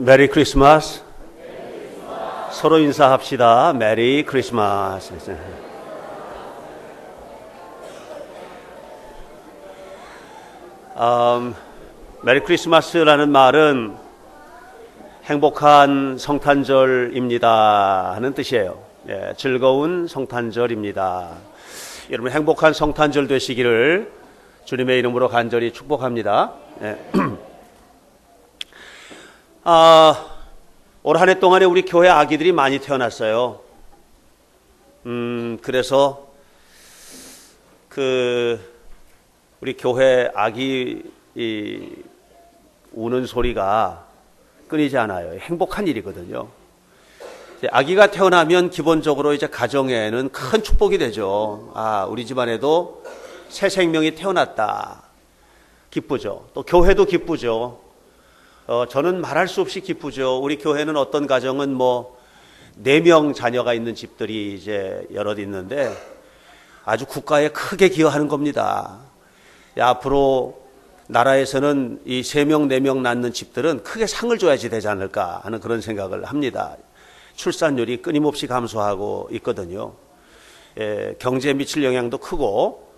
메리 크리스마스. 서로 인사합시다. 메리 크리스마스. 메리 크리스마스라는 말은 행복한 성탄절입니다 하는 뜻이에요. 예, 즐거운 성탄절입니다. 여러분 행복한 성탄절 되시기를 주님의 이름으로 간절히 축복합니다. 예. 올 한 해 동안에 우리 교회 아기들이 많이 태어났어요. 그래서 우리 교회 아기 우는 소리가 끊이지 않아요. 행복한 일이거든요. 아기가 태어나면 기본적으로 이제 가정에는 큰 축복이 되죠. 우리 집안에도 새 생명이 태어났다. 기쁘죠. 또 교회도 기쁘죠. 저는 말할 수 없이 기쁘죠. 우리 교회는 어떤 가정은 4명 자녀가 있는 집들이 이제 여럿 있는데 아주 국가에 크게 기여하는 겁니다. 앞으로 나라에서는 이 3명, 4명 낳는 집들은 크게 상을 줘야지 되지 않을까 하는 그런 생각을 합니다. 출산율이 끊임없이 감소하고 있거든요. 경제에 미칠 영향도 크고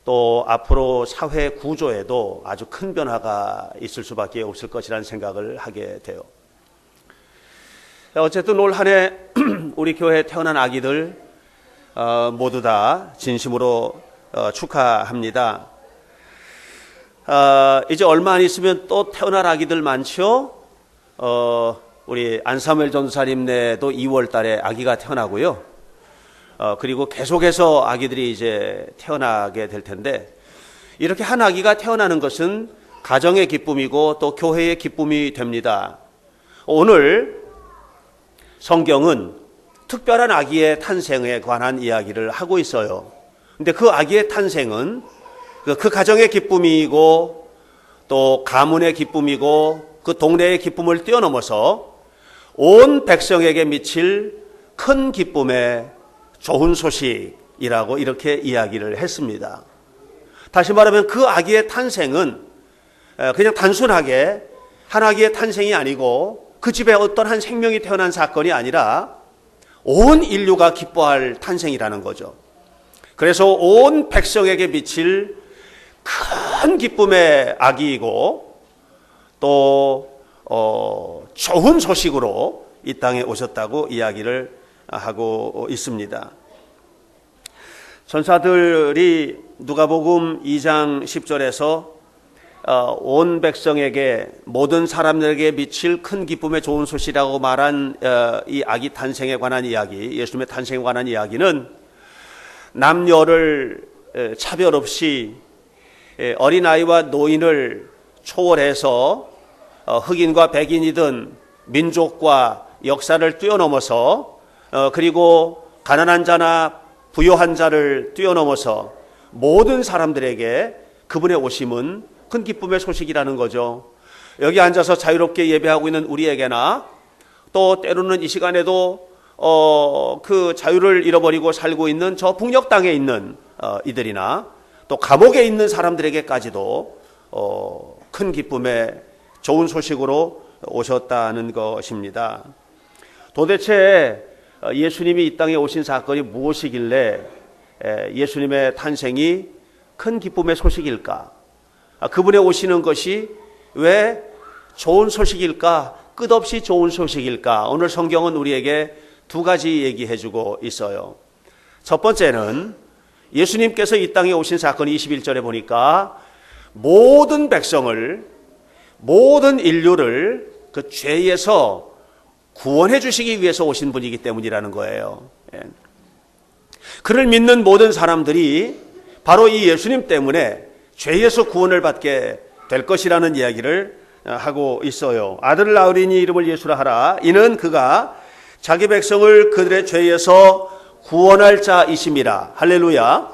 또 앞으로 사회 구조에도 아주 큰 변화가 있을 수밖에 없을 것이라는 생각을 하게 돼요. 어쨌든 올 한 해 우리 교회에 태어난 아기들 모두 다 진심으로 축하합니다. 이제 얼마 안 있으면 또 태어날 아기들 많죠. 우리 안사무엘 전도사님네도 2월 달에 아기가 태어나고요. 그리고 계속해서 아기들이 이제 태어나게 될 텐데 이렇게 한 아기가 태어나는 것은 가정의 기쁨이고 또 교회의 기쁨이 됩니다. 오늘 성경은 특별한 아기의 탄생에 관한 이야기를 하고 있어요. 근데 그 아기의 탄생은 그 가정의 기쁨이고 또 가문의 기쁨이고 그 동네의 기쁨을 뛰어넘어서 온 백성에게 미칠 큰 기쁨의 좋은 소식이라고 이렇게 이야기를 했습니다. 다시 말하면 그 아기의 탄생은 그냥 단순하게 한 아기의 탄생이 아니고 그 집에 어떤 한 생명이 태어난 사건이 아니라 온 인류가 기뻐할 탄생이라는 거죠. 그래서 온 백성에게 미칠 큰 기쁨의 아기이고 또 좋은 소식으로 이 땅에 오셨다고 이야기를 하고 있습니다. 전사들이 누가복음 2장 10절에서 온 백성에게 모든 사람들에게 미칠 큰 기쁨의 좋은 소식이라고 말한 이 아기 탄생에 관한 이야기, 예수님의 탄생에 관한 이야기는 남녀를 차별 없이 어린아이와 노인을 초월해서 흑인과 백인이든 민족과 역사를 뛰어넘어서 그리고 가난한 자나 부유한 자를 뛰어넘어서 모든 사람들에게 그분의 오심은 큰 기쁨의 소식이라는 거죠. 여기 앉아서 자유롭게 예배하고 있는 우리에게나 또 때로는 이 시간에도 그 자유를 잃어버리고 살고 있는 저 북녘 땅에 있는 이들이나 또 감옥에 있는 사람들에게까지도 큰 기쁨의 좋은 소식으로 오셨다는 것입니다. 도대체 예수님이 이 땅에 오신 사건이 무엇이길래 예수님의 탄생이 큰 기쁨의 소식일까? 그분의 오시는 것이 왜 좋은 소식일까? 끝없이 좋은 소식일까? 오늘 성경은 우리에게 2가지 얘기해주고 있어요. 첫 번째는 예수님께서 이 땅에 오신 사건이 21절에 보니까 모든 백성을, 모든 인류를 그 죄에서 구원해 주시기 위해서 오신 분이기 때문이라는 거예요. 그를 믿는 모든 사람들이 바로 이 예수님 때문에 죄에서 구원을 받게 될 것이라는 이야기를 하고 있어요. 아들을 낳으리니 이름을 예수라 하라. 이는 그가 자기 백성을 그들의 죄에서 구원할 자이심이라. 할렐루야.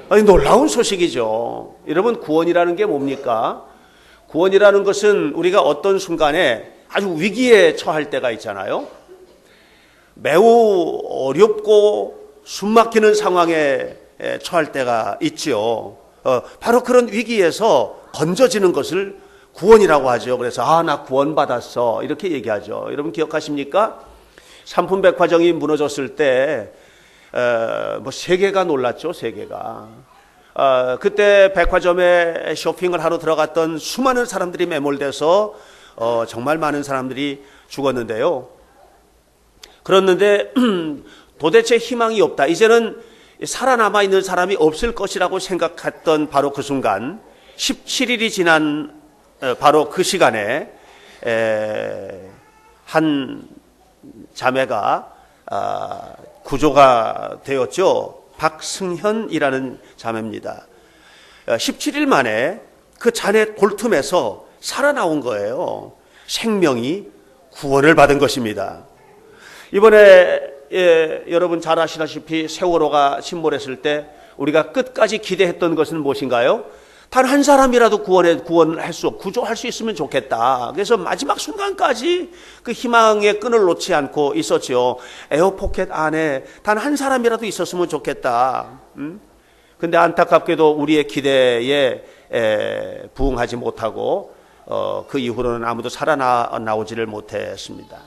아니, 놀라운 소식이죠. 여러분, 구원이라는 게 뭡니까? 구원이라는 것은 우리가 어떤 순간에 아주 위기에 처할 때가 있잖아요. 매우 어렵고 숨막히는 상황에 처할 때가 있죠. 바로 그런 위기에서 건져지는 것을 구원이라고 하죠. 그래서 나 구원받았어 이렇게 얘기하죠. 여러분 기억하십니까? 삼풍백화점이 무너졌을 때 세계가 놀랐죠. 세계가. 그때 백화점에 쇼핑을 하러 들어갔던 수많은 사람들이 매몰돼서 정말 많은 사람들이 죽었는데요. 그랬는데 도대체 희망이 없다. 이제는 살아남아 있는 사람이 없을 것이라고 생각했던 바로 그 순간 17일이 지난 바로 그 시간에 한 자매가 구조가 되었죠. 박승현이라는 자매입니다. 17일 만에 그 잔해 골틈에서 살아나온 거예요. 생명이 구원을 받은 것입니다. 이번에 여러분 잘 아시다시피 세월호가 침몰했을 때 우리가 끝까지 기대했던 것은 무엇인가요? 단 한 사람이라도 구조할 수 있으면 좋겠다. 그래서 마지막 순간까지 그 희망의 끈을 놓지 않고 있었죠. 에어포켓 안에 단 한 사람이라도 있었으면 좋겠다. 근데 안타깝게도 우리의 기대에 부응하지 못하고 그 이후로는 아무도 살아나오지를 못했습니다.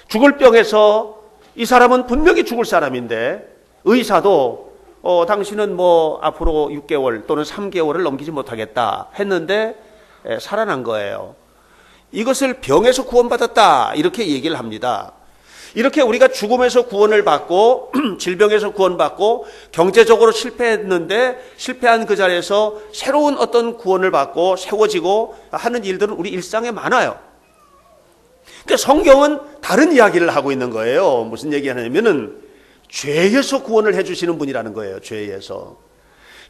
죽을 병에서 이 사람은 분명히 죽을 사람인데 의사도 당신은 앞으로 6개월 또는 3개월을 넘기지 못하겠다 했는데 살아난 거예요. 이것을 병에서 구원받았다 이렇게 얘기를 합니다. 이렇게 우리가 죽음에서 구원을 받고 질병에서 구원받고 경제적으로 실패했는데 실패한 그 자리에서 새로운 어떤 구원을 받고 세워지고 하는 일들은 우리 일상에 많아요. 근데 성경은 다른 이야기를 하고 있는 거예요. 무슨 얘기하냐면은 죄에서 구원을 해주시는 분이라는 거예요.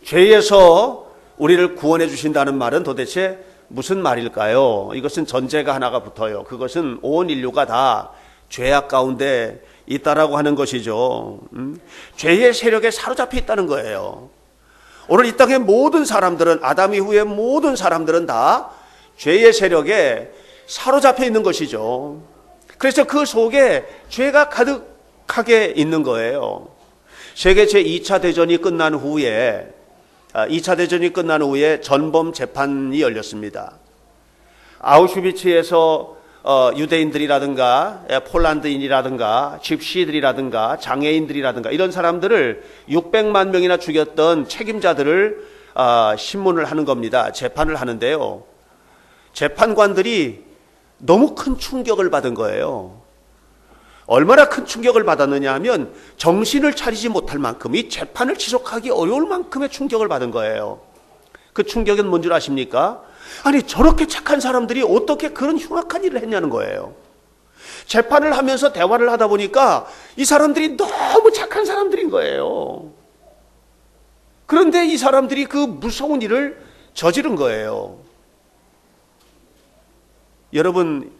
죄에서 우리를 구원해 주신다는 말은 도대체 무슨 말일까요? 이것은 전제가 하나가 붙어요. 그것은 온 인류가 다 죄악 가운데 있다라고 하는 것이죠. 죄의 세력에 사로잡혀 있다는 거예요. 오늘 이 땅의 모든 사람들은, 아담 이후의 모든 사람들은 다 죄의 세력에 사로잡혀 있는 것이죠. 그래서 그 속에 죄가 가득하게 있는 거예요. 세계 제2차 대전이 끝난 후에 2차 대전이 끝난 후에 전범 재판이 열렸습니다. 아우슈비츠에서 유대인들이라든가 폴란드인이라든가 집시들이라든가 장애인들이라든가 이런 사람들을 600만 명이나 죽였던 책임자들을 신문을 하는 겁니다. 재판을 하는데요. 재판관들이 너무 큰 충격을 받은 거예요. 얼마나 큰 충격을 받았느냐 하면 정신을 차리지 못할 만큼, 이 재판을 지속하기 어려울 만큼의 충격을 받은 거예요. 그 충격은 뭔 줄 아십니까? 아니, 저렇게 착한 사람들이 어떻게 그런 흉악한 일을 했냐는 거예요. 재판을 하면서 대화를 하다 보니까 이 사람들이 너무 착한 사람들인 거예요. 그런데 이 사람들이 그 무서운 일을 저지른 거예요. 여러분,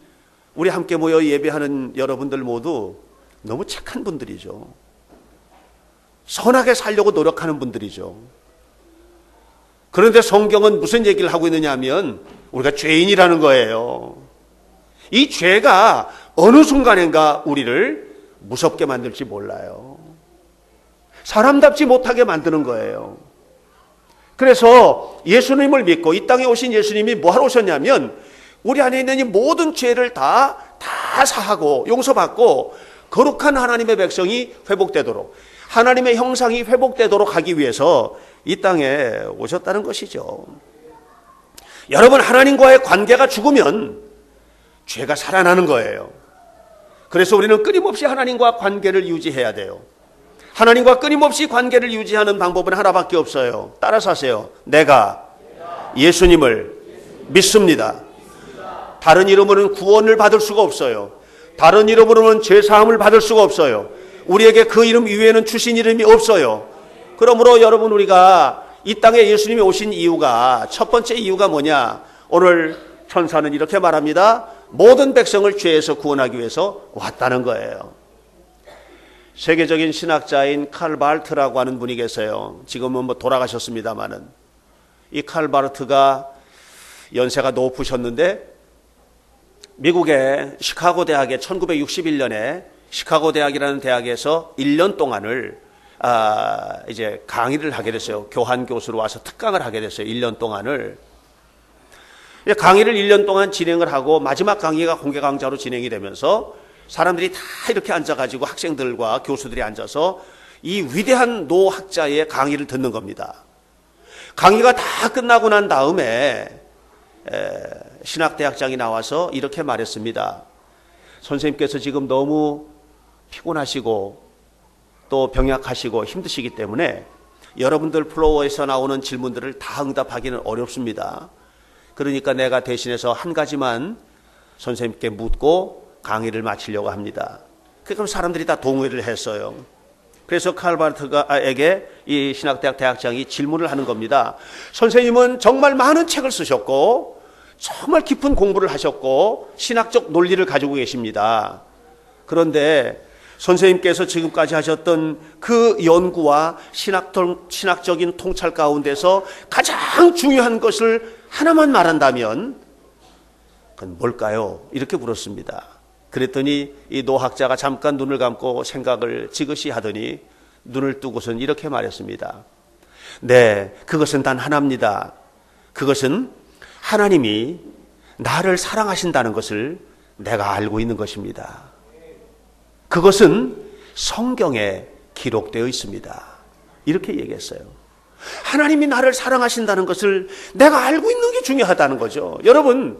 우리 함께 모여 예배하는 여러분들 모두 너무 착한 분들이죠. 선하게 살려고 노력하는 분들이죠. 그런데 성경은 무슨 얘기를 하고 있느냐 하면 우리가 죄인이라는 거예요. 이 죄가 어느 순간인가 우리를 무섭게 만들지 몰라요. 사람답지 못하게 만드는 거예요. 그래서 예수님을 믿고 이 땅에 오신 예수님이 뭐하러 오셨냐면 우리 안에 있는 이 모든 죄를 다 사하고 용서받고 거룩한 하나님의 백성이 회복되도록, 하나님의 형상이 회복되도록 하기 위해서 이 땅에 오셨다는 것이죠. 여러분, 하나님과의 관계가 죽으면 죄가 살아나는 거예요. 그래서 우리는 끊임없이 하나님과 관계를 유지해야 돼요. 하나님과 끊임없이 관계를 유지하는 방법은 하나밖에 없어요. 따라서 하세요. 내가 예수님을 믿습니다. 다른 이름으로는 구원을 받을 수가 없어요. 다른 이름으로는 죄사함을 받을 수가 없어요. 우리에게 그 이름 이외에는 주신 이름이 없어요. 그러므로 여러분, 우리가 이 땅에 예수님이 오신 이유가, 첫 번째 이유가 뭐냐? 오늘 천사는 이렇게 말합니다. 모든 백성을 죄에서 구원하기 위해서 왔다는 거예요. 세계적인 신학자인 칼 바르트라고 하는 분이 계세요. 지금은 돌아가셨습니다마는. 이 칼 바르트가 연세가 높으셨는데 미국의 시카고 대학에 1961년에 시카고 대학이라는 대학에서 1년 동안을 이제 강의를 하게 됐어요. 교환 교수로 와서 특강을 하게 됐어요. 1년 동안을. 강의를 1년 동안 진행을 하고 마지막 강의가 공개 강좌로 진행이 되면서 사람들이 다 이렇게 앉아가지고 학생들과 교수들이 앉아서 이 위대한 노학자의 강의를 듣는 겁니다. 강의가 다 끝나고 난 다음에 신학대학장이 나와서 이렇게 말했습니다. 선생님께서 지금 너무 피곤하시고 또 병약하시고 힘드시기 때문에 여러분들 플로어에서 나오는 질문들을 다 응답하기는 어렵습니다. 그러니까 내가 대신해서 한 가지만 선생님께 묻고 강의를 마치려고 합니다. 그럼 사람들이 다 동의를 했어요. 그래서 칼바르트에게 이 신학대학 대학장이 질문을 하는 겁니다. 선생님은 정말 많은 책을 쓰셨고 정말 깊은 공부를 하셨고 신학적 논리를 가지고 계십니다. 그런데 선생님께서 지금까지 하셨던 그 연구와 신학적인 통찰 가운데서 가장 중요한 것을 하나만 말한다면 그건 뭘까요? 이렇게 물었습니다. 그랬더니 이 노학자가 잠깐 눈을 감고 생각을 지그시 하더니 눈을 뜨고선 이렇게 말했습니다. 네, 그것은 단 하나입니다. 그것은 하나님이 나를 사랑하신다는 것을 내가 알고 있는 것입니다. 그것은 성경에 기록되어 있습니다. 이렇게 얘기했어요. 하나님이 나를 사랑하신다는 것을 내가 알고 있는 게 중요하다는 거죠. 여러분,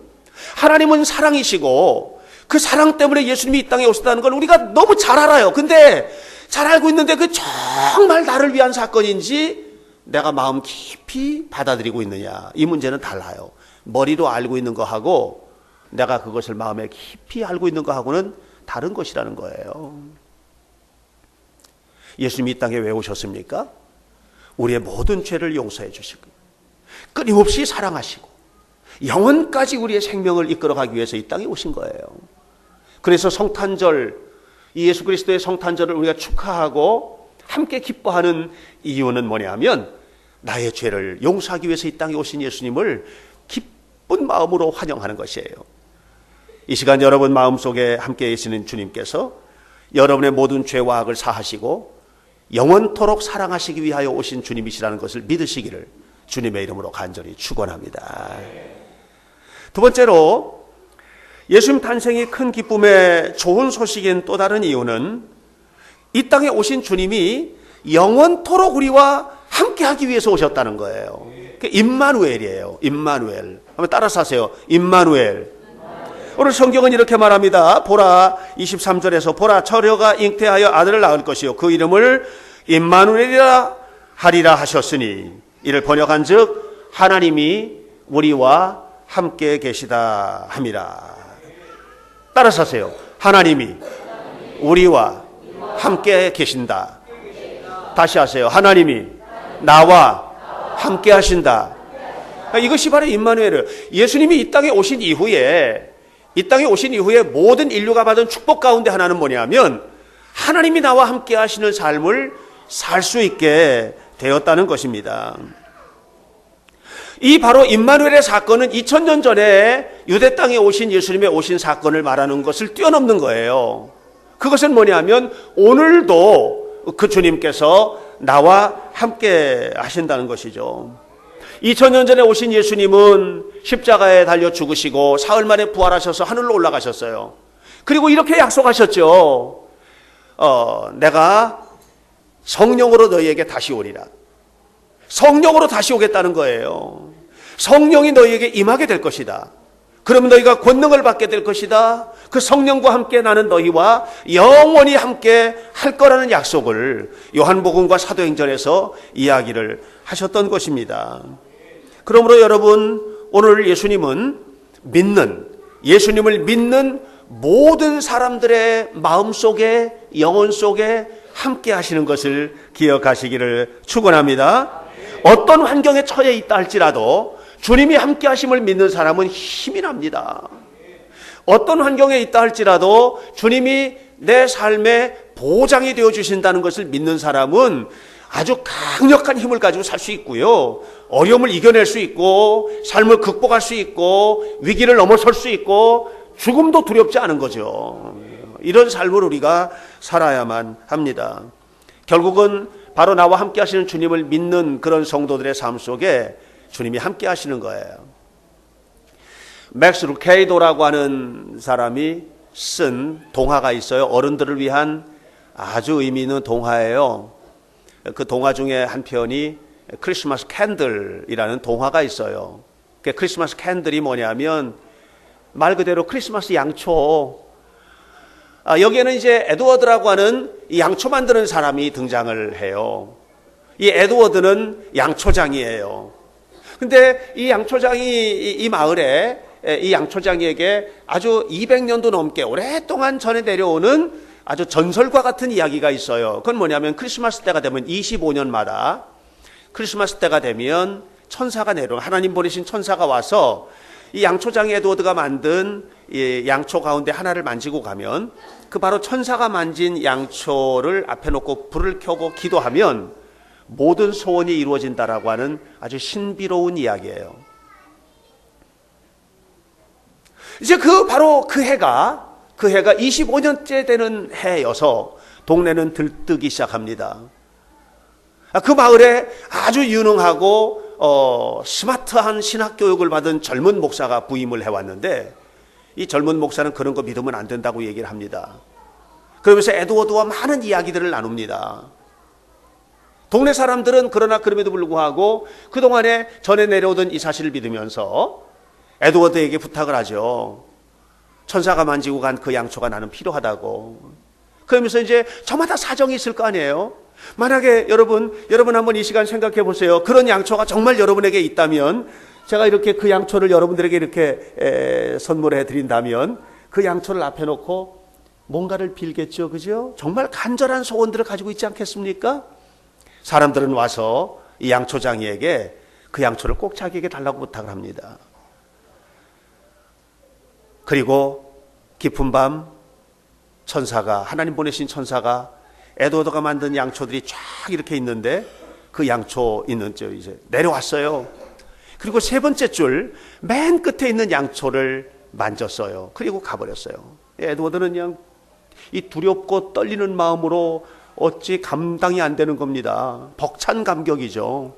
하나님은 사랑이시고 그 사랑 때문에 예수님이 이 땅에 오셨다는 걸 우리가 너무 잘 알아요. 근데 잘 알고 있는데 그 정말 나를 위한 사건인지 내가 마음 깊이 받아들이고 있느냐, 이 문제는 달라요. 머리로 알고 있는 거하고 내가 그것을 마음에 깊이 알고 있는 거하고는 다른 것이라는 거예요. 예수님이 이 땅에 왜 오셨습니까? 우리의 모든 죄를 용서해 주시고 끊임없이 사랑하시고 영원까지 우리의 생명을 이끌어가기 위해서 이 땅에 오신 거예요. 그래서 성탄절, 이 예수 그리스도의 성탄절을 우리가 축하하고 함께 기뻐하는 이유는 뭐냐면 나의 죄를 용서하기 위해서 이 땅에 오신 예수님을 기쁜 마음으로 환영하는 것이에요. 이 시간 여러분 마음속에 함께 계시는 주님께서 여러분의 모든 죄와 악을 사하시고 영원토록 사랑하시기 위하여 오신 주님이시라는 것을 믿으시기를 주님의 이름으로 간절히 축원합니다. 두 번째로 예수님 탄생이 큰 기쁨의 좋은 소식인 또 다른 이유는 이 땅에 오신 주님이 영원토록 우리와 함께하기 위해서 오셨다는 거예요. 임마누엘이에요. 임마누엘. 한번 따라서 하세요. 임마누엘. 오늘 성경은 이렇게 말합니다. 보라, 23절에서 보라, 처녀가 잉태하여 아들을 낳을 것이요 그 이름을 임마누엘이라 하리라 하셨으니, 이를 번역한 즉 하나님이 우리와 함께 계시다 함이라. 따라서 하세요. 하나님이 우리와 함께 계신다. 다시 하세요. 하나님이 나와 함께 하신다. 이것이 바로 임마누엘이에요. 예수님이 이 땅에 오신 이후에 모든 인류가 받은 축복 가운데 하나는 뭐냐면 하나님이 나와 함께 하시는 삶을 살 수 있게 되었다는 것입니다. 이 바로 임마누엘의 사건은 2000년 전에 유대 땅에 오신 예수님의 오신 사건을 말하는 것을 뛰어넘는 거예요. 그것은 뭐냐면 오늘도 그 주님께서 나와 함께 하신다는 것이죠. 2000년 전에 오신 예수님은 십자가에 달려 죽으시고 사흘 만에 부활하셔서 하늘로 올라가셨어요. 그리고 이렇게 약속하셨죠. 내가 성령으로 너희에게 다시 오리라. 성령으로 다시 오겠다는 거예요. 성령이 너희에게 임하게 될 것이다. 그러면 너희가 권능을 받게 될 것이다. 그 성령과 함께 나는 너희와 영원히 함께 할 거라는 약속을 요한복음과 사도행전에서 이야기를 하셨던 것입니다. 그러므로 여러분, 오늘 예수님을 믿는 모든 사람들의 마음속에, 영혼 속에 함께 하시는 것을 기억하시기를 축원합니다. 어떤 환경에 처해 있다 할지라도 주님이 함께 하심을 믿는 사람은 힘이 납니다. 어떤 환경에 있다 할지라도 주님이 내 삶의 보장이 되어 주신다는 것을 믿는 사람은 아주 강력한 힘을 가지고 살 수 있고요. 어려움을 이겨낼 수 있고 삶을 극복할 수 있고 위기를 넘어설 수 있고 죽음도 두렵지 않은 거죠. 이런 삶을 우리가 살아야만 합니다. 결국은 바로 나와 함께 하시는 주님을 믿는 그런 성도들의 삶 속에 주님이 함께 하시는 거예요. 맥스 루케이도라고 하는 사람이 쓴 동화가 있어요. 어른들을 위한 아주 의미 있는 동화예요. 그 동화 중에 한 편이 크리스마스 캔들이라는 동화가 있어요. 그 크리스마스 캔들이 뭐냐면 말 그대로 크리스마스 양초. 여기에는 이제 에드워드라고 하는 이 양초 만드는 사람이 등장을 해요. 이 에드워드는 양초장이에요. 근데 이 양초장이 이 마을에 이 양초장이에게 아주 200년도 넘게 오랫동안 전해 내려오는 아주 전설과 같은 이야기가 있어요. 그건 뭐냐면 크리스마스 때가 되면 25년마다 크리스마스 때가 되면 천사가 내려오고 하나님 보내신 천사가 와서 이 양초장 에드워드가 만든 이 양초 가운데 하나를 만지고 가면 그 바로 천사가 만진 양초를 앞에 놓고 불을 켜고 기도하면 모든 소원이 이루어진다라고 하는 아주 신비로운 이야기예요. 이제 바로 그 해가 25년째 되는 해여서 동네는 들뜨기 시작합니다. 그 마을에 아주 유능하고 스마트한 신학교육을 받은 젊은 목사가 부임을 해왔는데 이 젊은 목사는 그런 거 믿으면 안 된다고 얘기를 합니다. 그러면서 에드워드와 많은 이야기들을 나눕니다. 동네 사람들은 그러나 그럼에도 불구하고 그동안에 전해 내려오던 이 사실을 믿으면서 에드워드에게 부탁을 하죠. 천사가 만지고 간 그 양초가 나는 필요하다고. 그러면서 이제 저마다 사정이 있을 거 아니에요. 만약에 여러분 한번 이 시간 생각해 보세요. 그런 양초가 정말 여러분에게 있다면 제가 이렇게 그 양초를 여러분들에게 이렇게 선물해 드린다면 그 양초를 앞에 놓고 뭔가를 빌겠죠. 그죠? 정말 간절한 소원들을 가지고 있지 않겠습니까? 사람들은 와서 이 양초장이에게 그 양초를 꼭 자기에게 달라고 부탁을 합니다. 그리고 깊은 밤 하나님 보내신 천사가 에드워드가 만든 양초들이 쫙 이렇게 있는데 그 양초 있는 저 이제 내려왔어요. 그리고 세 번째 줄 맨 끝에 있는 양초를 만졌어요. 그리고 가버렸어요. 에드워드는 그냥 이 두렵고 떨리는 마음으로 어찌 감당이 안 되는 겁니다. 벅찬 감격이죠.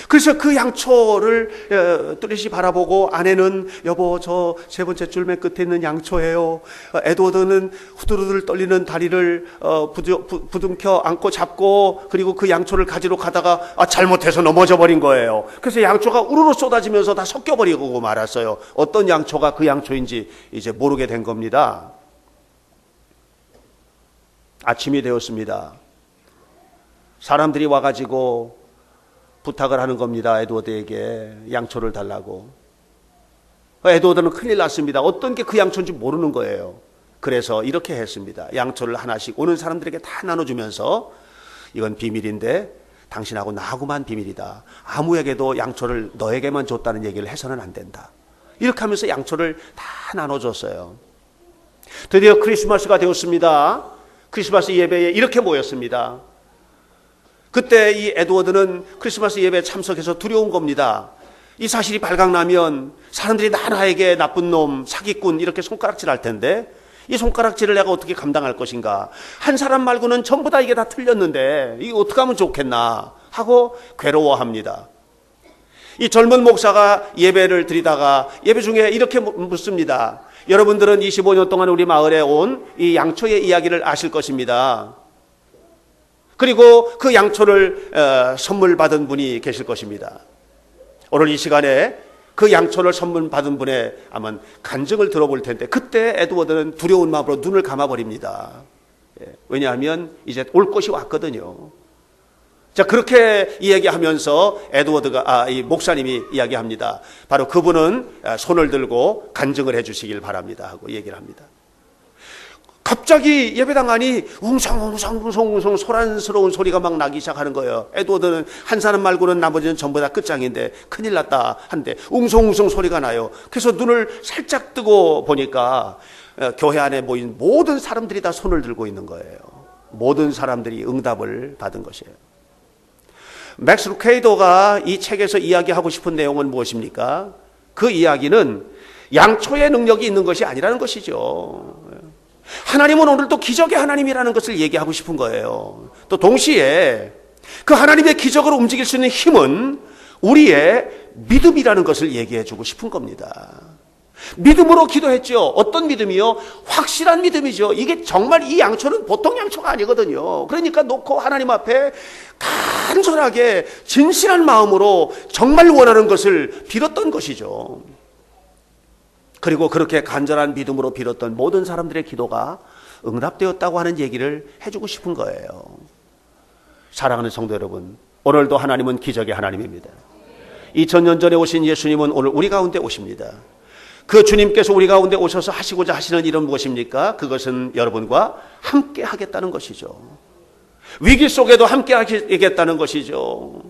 그래서 그 양초를 뚜렷이 바라보고 아내는 여보 저 세 번째 줄 맨 끝에 있는 양초예요. 에드워드는 후들후들 떨리는 다리를 부둥켜 안고 잡고 그리고 그 양초를 가지러 가다가 잘못해서 넘어져 버린 거예요. 그래서 양초가 우르르 쏟아지면서 다 섞여버리고 말았어요. 어떤 양초가 그 양초인지 이제 모르게 된 겁니다. 아침이 되었습니다. 사람들이 와가지고 부탁을 하는 겁니다. 에드워드에게 양초를 달라고. 에드워드는 큰일 났습니다. 어떤 게 그 양초인지 모르는 거예요. 그래서 이렇게 했습니다. 양초를 하나씩 오는 사람들에게 다 나눠주면서 이건 비밀인데 당신하고 나하고만 비밀이다. 아무에게도 양초를 너에게만 줬다는 얘기를 해서는 안 된다. 이렇게 하면서 양초를 다 나눠줬어요. 드디어 크리스마스가 되었습니다. 크리스마스 예배에 이렇게 모였습니다. 그때 이 에드워드는 크리스마스 예배에 참석해서 두려운 겁니다. 이 사실이 발각나면 사람들이 나에게 나쁜 놈, 사기꾼 이렇게 손가락질할 텐데 이 손가락질을 내가 어떻게 감당할 것인가. 한 사람 말고는 전부 다 이게 다 틀렸는데 이거 어떻게 하면 좋겠나 하고 괴로워합니다. 이 젊은 목사가 예배를 드리다가 예배 중에 이렇게 묻습니다. 여러분들은 25년 동안 우리 마을에 온 이 양초의 이야기를 아실 것입니다. 그리고 그 양초를 선물 받은 분이 계실 것입니다. 오늘 이 시간에 그 양초를 선물 받은 분의 아마 간증을 들어볼 텐데 그때 에드워드는 두려운 마음으로 눈을 감아버립니다. 왜냐하면 이제 올 것이 왔거든요. 자, 그렇게 이야기하면서 이 목사님이 이야기합니다. 바로 그분은 손을 들고 간증을 해주시길 바랍니다 하고 얘기를 합니다. 갑자기 예배당 안이 웅성웅성 소란스러운 소리가 막 나기 시작하는 거예요. 에드워드는 한 사람 말고는 나머지는 전부 다 끝장인데 큰일 났다 한데 웅성웅성 소리가 나요. 그래서 눈을 살짝 뜨고 보니까 교회 안에 모인 모든 사람들이 다 손을 들고 있는 거예요. 모든 사람들이 응답을 받은 것이에요. 맥스 루케이도가 이 책에서 이야기하고 싶은 내용은 무엇입니까? 그 이야기는 양초의 능력이 있는 것이 아니라는 것이죠. 하나님은 오늘도 기적의 하나님이라는 것을 얘기하고 싶은 거예요. 또 동시에 그 하나님의 기적으로 움직일 수 있는 힘은 우리의 믿음이라는 것을 얘기해 주고 싶은 겁니다. 믿음으로 기도했죠. 어떤 믿음이요? 확실한 믿음이죠. 이게 정말 이 양초는 보통 양초가 아니거든요. 그러니까 놓고 하나님 앞에 간절하게 진실한 마음으로 정말 원하는 것을 빌었던 것이죠. 그리고 그렇게 간절한 믿음으로 빌었던 모든 사람들의 기도가 응답되었다고 하는 얘기를 해주고 싶은 거예요. 사랑하는 성도 여러분, 오늘도 하나님은 기적의 하나님입니다. 2000년 전에 오신 예수님은 오늘 우리 가운데 오십니다. 그 주님께서 우리 가운데 오셔서 하시고자 하시는 일은 무엇입니까? 그것은 여러분과 함께 하겠다는 것이죠. 위기 속에도 함께 하시겠다는 것이죠.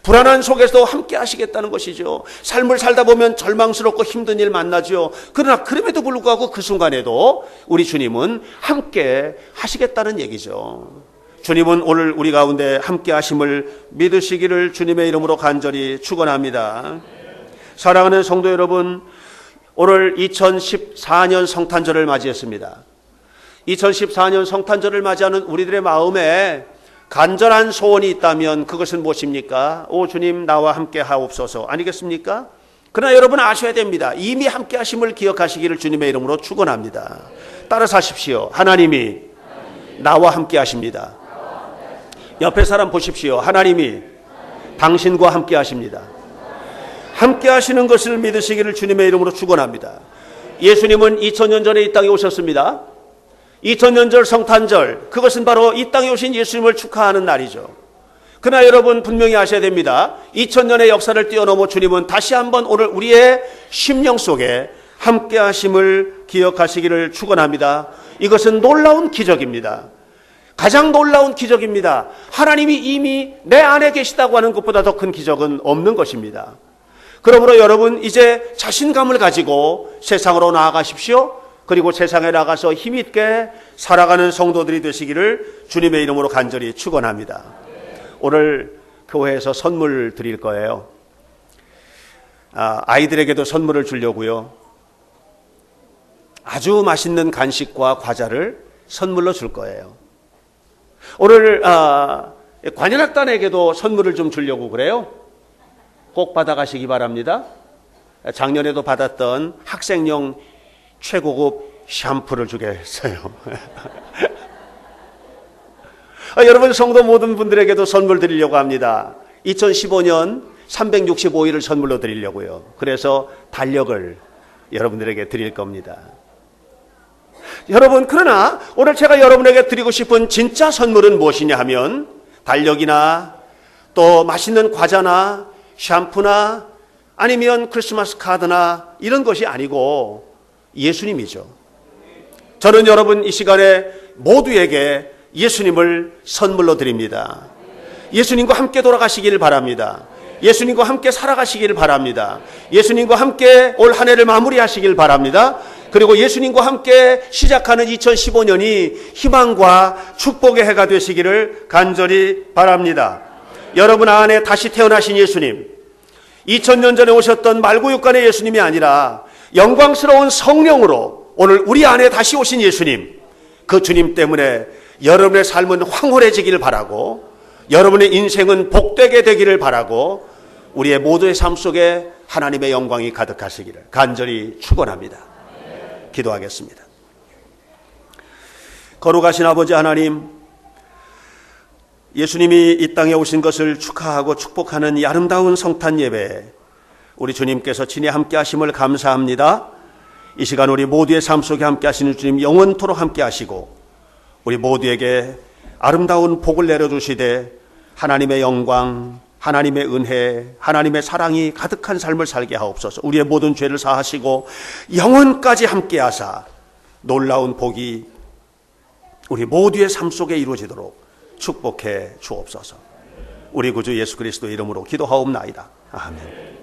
불안한 속에서도 함께 하시겠다는 것이죠. 삶을 살다 보면 절망스럽고 힘든 일 만나죠. 그러나 그럼에도 불구하고 그 순간에도 우리 주님은 함께 하시겠다는 얘기죠. 주님은 오늘 우리 가운데 함께 하심을 믿으시기를 주님의 이름으로 간절히 축원합니다. 사랑하는 성도 여러분, 오늘 2014년 성탄절을 맞이했습니다. 2014년 성탄절을 맞이하는 우리들의 마음에 간절한 소원이 있다면 그것은 무엇입니까? 오 주님 나와 함께 하옵소서 아니겠습니까? 그러나 여러분 아셔야 됩니다. 이미 함께 하심을 기억하시기를 주님의 이름으로 축원합니다. 따라서 하십시오. 하나님이 나와 함께 하십니다. 옆에 사람 보십시오. 하나님이 당신과 함께 하십니다. 함께 하시는 것을 믿으시기를 주님의 이름으로 축원합니다. 예수님은 2000년 전에 이 땅에 오셨습니다. 2000년 전 성탄절, 그것은 바로 이 땅에 오신 예수님을 축하하는 날이죠. 그러나 여러분 분명히 아셔야 됩니다. 2000년의 역사를 뛰어넘어 주님은 다시 한번 오늘 우리의 심령 속에 함께 하심을 기억하시기를 축원합니다. 이것은 놀라운 기적입니다. 가장 놀라운 기적입니다. 하나님이 이미 내 안에 계시다고 하는 것보다 더 큰 기적은 없는 것입니다. 그러므로 여러분 이제 자신감을 가지고 세상으로 나아가십시오. 그리고 세상에 나가서 힘있게 살아가는 성도들이 되시기를 주님의 이름으로 간절히 축원합니다. 오늘 교회에서 선물 드릴 거예요. 아이들에게도 선물을 주려고요. 아주 맛있는 간식과 과자를 선물로 줄 거예요. 오늘 관현악단에게도 선물을 좀 주려고 그래요. 꼭 받아가시기 바랍니다. 작년에도 받았던 학생용 최고급 샴푸를 주겠어요. 여러분 성도 모든 분들에게도 선물 드리려고 합니다. 2015년 365일을 선물로 드리려고요. 그래서 달력을 여러분들에게 드릴 겁니다. 여러분 그러나 오늘 제가 여러분에게 드리고 싶은 진짜 선물은 무엇이냐 하면 달력이나 또 맛있는 과자나 샴푸나 아니면 크리스마스 카드나 이런 것이 아니고 예수님이죠. 저는 여러분 이 시간에 모두에게 예수님을 선물로 드립니다. 예수님과 함께 돌아가시기를 바랍니다. 예수님과 함께 살아가시기를 바랍니다. 예수님과 함께 올 한 해를 마무리하시길 바랍니다. 그리고 예수님과 함께 시작하는 2015년이 희망과 축복의 해가 되시기를 간절히 바랍니다. 여러분 안에 다시 태어나신 예수님, 2000년 전에 오셨던 말구육간의 예수님이 아니라 영광스러운 성령으로 오늘 우리 안에 다시 오신 예수님, 그 주님 때문에 여러분의 삶은 황홀해지기를 바라고 여러분의 인생은 복되게 되기를 바라고 우리의 모두의 삶 속에 하나님의 영광이 가득하시기를 간절히 축원합니다. 기도하겠습니다. 거룩하신 아버지 하나님, 예수님이 이 땅에 오신 것을 축하하고 축복하는 이 아름다운 성탄 예배에 우리 주님께서 친히 함께 하심을 감사합니다. 이 시간 우리 모두의 삶 속에 함께 하시는 주님 영원토록 함께 하시고 우리 모두에게 아름다운 복을 내려주시되 하나님의 영광, 하나님의 은혜, 하나님의 사랑이 가득한 삶을 살게 하옵소서. 우리의 모든 죄를 사하시고 영원까지 함께 하사 놀라운 복이 우리 모두의 삶 속에 이루어지도록 축복해 주옵소서. 우리 구주 예수 그리스도의 이름으로 기도하옵나이다. 아멘.